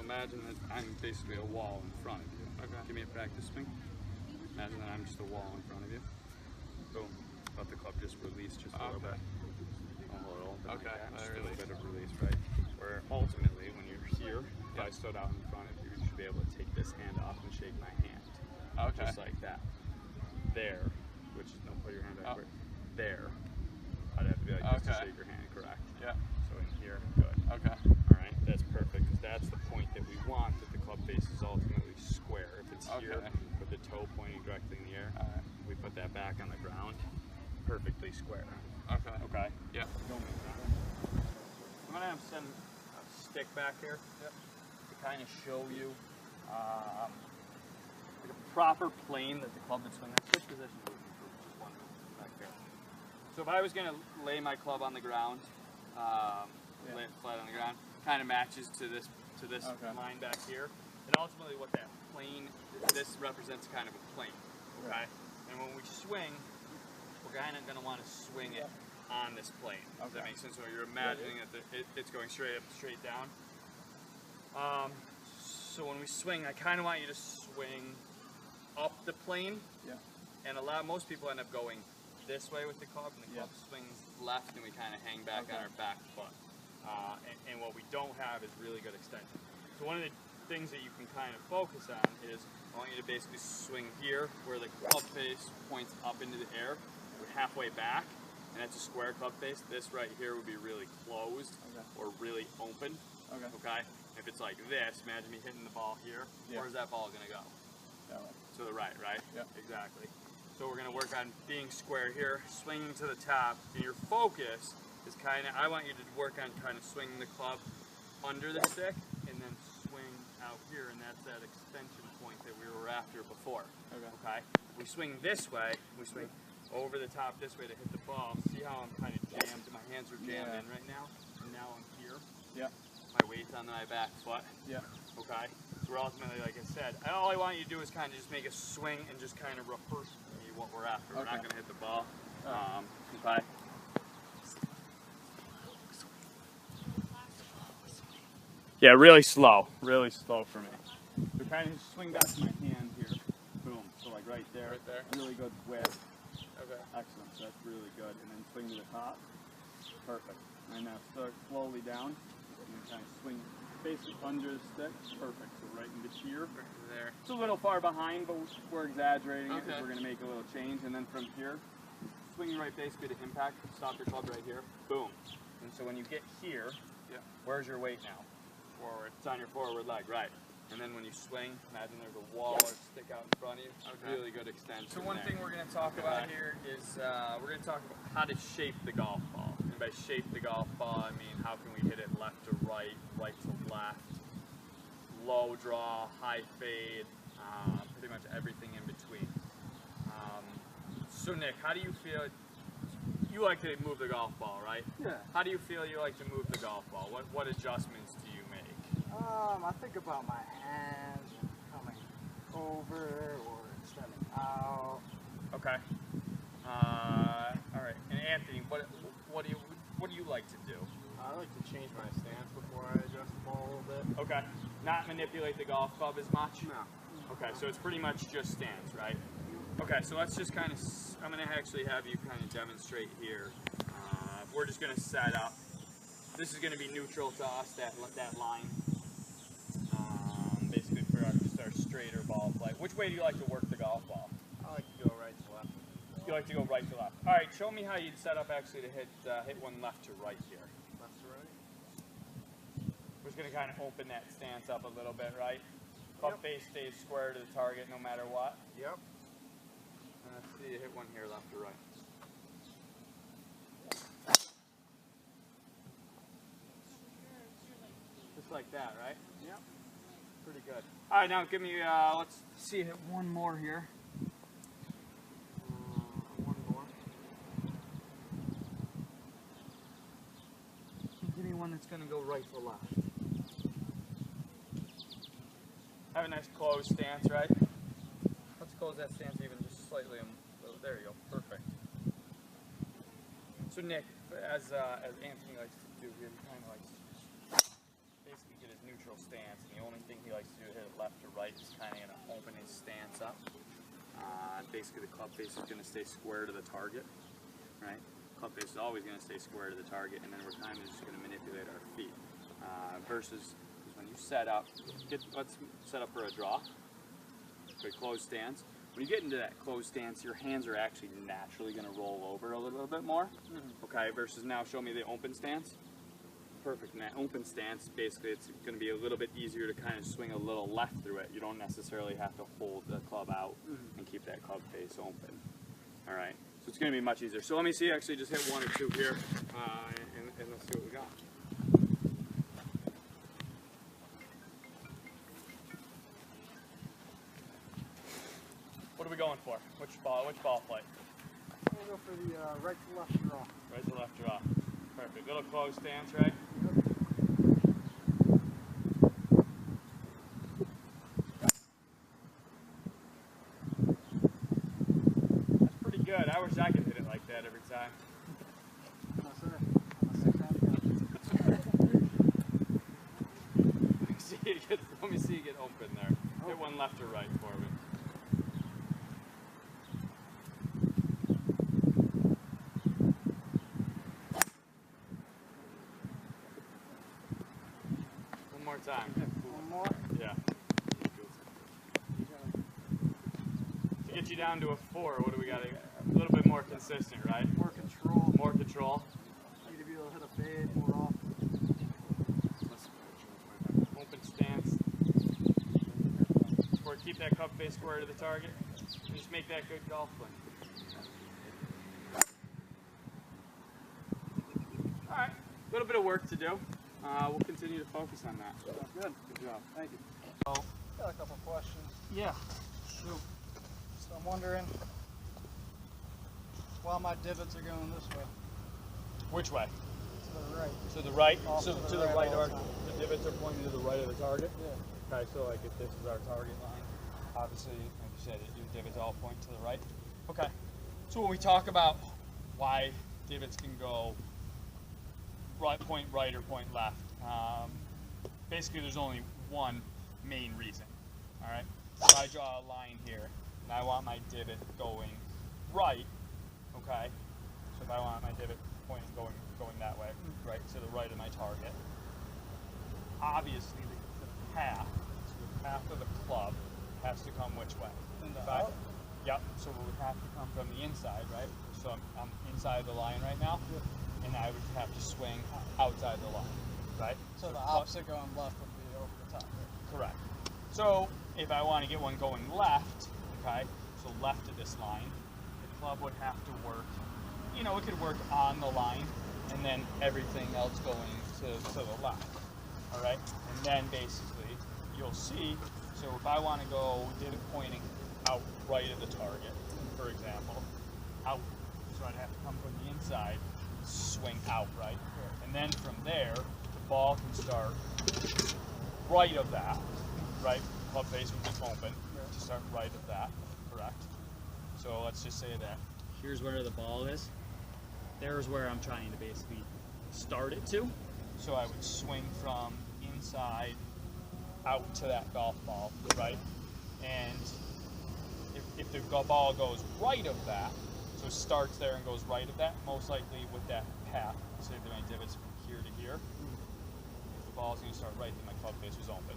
imagine that I'm basically a wall in front of you. Okay. Give me a practice swing. Imagine that I'm just a wall in front of you. Boom. Let the club just release just a little bit. A little bit. Okay. Like that. Just a little bit of release, right? Where ultimately, when you're here, if I stood out in front of you, you should be able to take this hand off and shake my hand. Okay. Just like that. There, which is, don't put your hand backward. There. I'd have to be like this to shake your hand, correct? Yeah. So in here, good. Okay. Alright, that's perfect, because that's the point that we want, that the club face is ultimately square. If it's here, with the toe pointing directly in the air, we put that back on the ground, perfectly square. Okay. Okay? Yeah. Don't make that. I'm going to have send a stick back here to kind of show you the proper plane that the club would swing at. Switch positions with me for just 1 minute back there. So if I was going to lay my club on the ground, lay it flat on the ground, kind of matches to this line back here. And ultimately what that plane, this represents kind of a plane, okay? And when we swing, we're kind of going to want to swing it on this plane. Does that make sense? So you're imagining that it's going straight up, straight down. So when we swing, I kind of want you to swing up the plane. Yeah. And most people end up going this way with the club, and the club swings left, and we kind of hang back on our back foot. And what we don't have is really good extension. So one of the things that you can kind of focus on is I want you to basically swing here, where the club face points up into the air. We're halfway back, and that's a square club face. This right here would be really closed or really open. Okay. If it's like this, imagine me hitting the ball here. Where's that ball going to go? That way. To the right, right? Yeah. Exactly. So we're going to work on being square here, swinging to the top, and your focus is kind of, I want you to work on kind of swinging the club under the stick, and then swing out here, and that's that extension point that we were after before. Okay? We swing this way, we swing over the top this way to hit the ball. See how I'm kind of jammed, my hands are jammed in right now, and now I'm here. Yeah. My weight's on my back foot. Yeah. Okay? So we're ultimately, like I said, all I want you to do is kind of just make a swing and just kind of rehearse what we're after. We're not going to hit the ball. Okay? Yeah, really slow for me. So kind of just swing back to my hand here. Boom. So like right there. Right there. Really good width. Okay. Excellent. So that's really good. And then swing to the top. Perfect. And now start slowly down. And kind of swing basically under the stick. Perfect. So right into here. Right there. It's a little far behind, but we're exaggerating it because we're going to make a little change. And then from here, swing right basically to impact. Stop your club right here. Boom. And so when you get here, where's your weight now? Forward. It's on your forward leg, right. And then when you swing, imagine there's a wall or stick out in front of you. Really good extension. So one thing we're going to talk about here is we're going to talk about how to shape the golf ball. And by shape the golf ball, I mean how can we hit it left to right, right to left, low draw, high fade, pretty much everything in between. So Nick, how do you feel? You like to move the golf ball, right? Yeah. How do you feel you like to move the golf ball? What adjustments do you make? I think about my hands and coming over or extending out. Okay. All right. And Anthony, what do you like to do? I like to change my stance before I adjust the ball a little bit. Okay. Not manipulate the golf club as much? No. Okay, so it's pretty much just stance, right? Okay, so let's just kind of, I'm going to actually have you kind of demonstrate here. We're just going to set up. This is going to be neutral to us, that line. Basically for our straighter ball flight. Which way do you like to work the golf ball? I like to go right to left. You like to go right to left. All right, show me how you'd set up actually to hit one left to right here. Left to right. We're just going to kind of open that stance up a little bit, right? Club face stays square to the target no matter what. Yep. And let's see you hit one here left to right. Just like that, right? Yep. Pretty good. All right, now give me, let's see, hit one more here. One more. Give me one that's going to go right to left. Have a nice closed stance, right? Let's close that stance even just slightly. There you go. Perfect. So Nick, as Anthony likes to do here, he kind of likes basically get his neutral stance, and the only thing he likes to do, hit it left to right, is kind of going to open his stance up. Basically the club face is going to stay square to the target, right? Club face is always going to stay square to the target, and then we're kind of just going to manipulate our feet. Versus when you set up, let's set up for a draw, a closed stance. When you get into that closed stance, your hands are actually naturally going to roll over a little bit more, okay? Versus now, show me the open stance. Perfect. In that open stance, basically it's going to be a little bit easier to kind of swing a little left through it. You don't necessarily have to hold the club out and keep that club face open. All right, so it's going to be much easier. So let me see, actually just hit 1 or 2 here, and let's see what we got. What are we going for? Which ball flight? We'll go for the right to left draw. Right to left draw. Perfect. Little closed stance, right? That's pretty good. I wish I could hit it like that every time. No, sir. I'm a six-handed guy. Let me see you get open there. Hit one left or right for me. One more time. One more. Yeah. To get you down to a 4, what do we got? A little bit more consistent, right? More control. More control. Need to be able to hit a fade more often. Open stance. Or keep that cup face square to the target. And just make that good golf swing. Alright, a little bit of work to do. We'll continue to focus on that. Good. Good job. Thank you. Got a couple questions. Yeah. Shoot. So I'm wondering why my divots are going this way. Which way? To the right. To the right? Off So to to the the right right, all our, the time. the divots are pointing to the right of the target? Yeah. Okay, so like if this is our target line, obviously, like you said, your divots all point to the right. Okay, so when we talk about why divots can go point right or point left, basically there's only one main reason, all right? If I draw a line here, and I want my divot going right, okay? So if I want my divot pointing going that way, right, to the right of my target, obviously the path, so the path of the club has to come which way? Out? Yep, so it would have to come from the inside, right? So I'm inside the line right now, and I would have to swing outside the line, right? So the opposite going left would be over the top. Correct. So if I want to get one going left, okay, so left of this line, the club would have to work, you know, it could work on the line, and then everything else going to the left, all right? And then basically, you'll see, so if I want to go divot pointing out right of the target, for example, out, so I'd have to come from the inside, swing out, right? And then from there, the ball can start right of that, right? Club face would be open to start right of that, correct? So let's just say that here's where the ball is. There's where I'm trying to basically start it to. So I would swing from inside out to that golf ball, right? And if the ball goes right of that, so it starts there and goes right of that, most likely with that path, say that my divot's from here to here, if the ball's going to start right, then my club face was open.